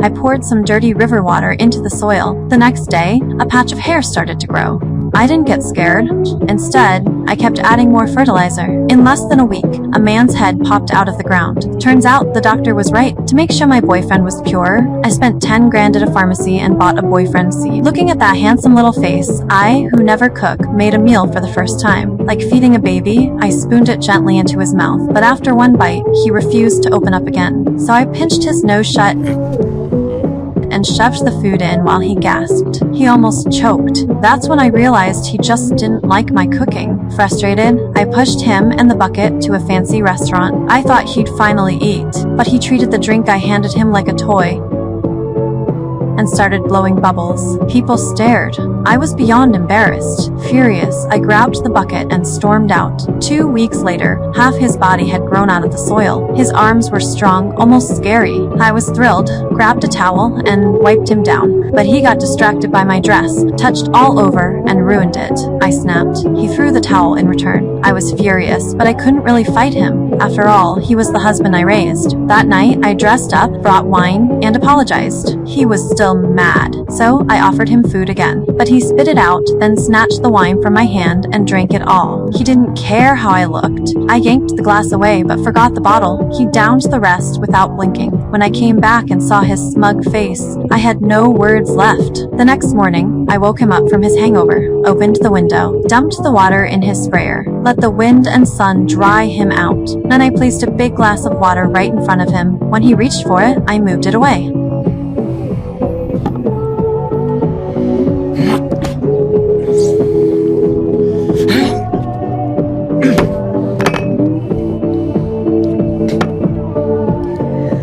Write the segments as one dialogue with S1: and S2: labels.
S1: I poured some dirty river water into the soil. The next day, a patch of hair started to grow. I didn't get scared. Instead, I kept adding more fertilizer. In less than a week, a man's head popped out of the ground. Turns out the doctor was right. To make sure my boyfriend was pure, I spent 10 grand at a pharmacy and bought a boyfriend seed. Looking at that handsome little face, I, who never cook, made a meal for the first time. Like feeding a baby, I spooned it gently into his mouth, but after one bite, he refused to open up again. So I pinched his nose shut and shoved the food in while he gasped. He almost choked. That's when I realized he just didn't like my cooking. Frustrated, I pushed him and the bucket to a fancy restaurant. I thought he'd finally eat, but he treated the drink I handed him like a toy and started blowing bubbles. People stared. I was beyond embarrassed. Furious, I grabbed the bucket and stormed out. 2 weeks later, half his body had grown out of the soil. His arms were strong, almost scary. I was thrilled, grabbed a towel, and wiped him down. But he got distracted by my dress, touched all over, and ruined it. I snapped. He threw the towel in return. I was furious, but I couldn't really fight him. After all, he was the husband I raised. That night, I dressed up, brought wine, and apologized. He was still mad, so I offered him food again. But he spit it out, then snatched the wine from my hand and drank it all. He didn't care how I looked. I yanked the glass away, but forgot the bottle. He downed the rest without blinking. When I came back and saw his smug face, I had no words left. The next morning, I woke him up from his hangover, opened the window, dumped the water in his sprayer, let the wind and sun dry him out. Then I placed a big glass of water right in front of him. When he reached for it, I moved it away.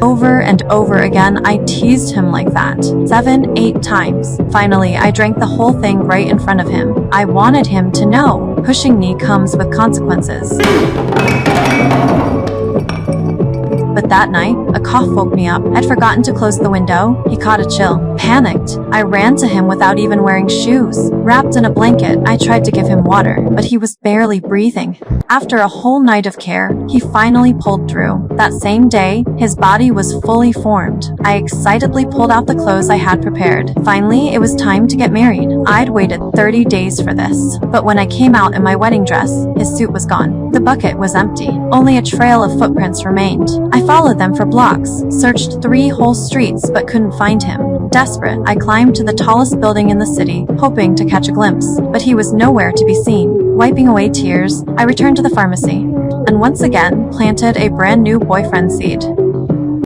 S1: Over and over again, I teased him like that. 7, 8 times. Finally, I drank the whole thing right in front of him. I wanted him to know. Pushing me comes with consequences. But that night, a cough woke me up. I'd forgotten to close the window. He caught a chill. Panicked, I ran to him without even wearing shoes. Wrapped in a blanket, I tried to give him water, but he was barely breathing. After a whole night of care, he finally pulled through. That same day, his body was fully formed. I excitedly pulled out the clothes I had prepared. Finally, it was time to get married. I'd waited 30 days for this, but when I came out in my wedding dress, his suit was gone. The bucket was empty. Only a trail of footprints remained. I followed them for blocks, searched 3 whole streets, but couldn't find him. Desperate, I climbed to the tallest building in the city, hoping to catch a glimpse, but he was nowhere to be seen. Wiping away tears, I returned to the pharmacy, and once again planted a brand new boyfriend seed.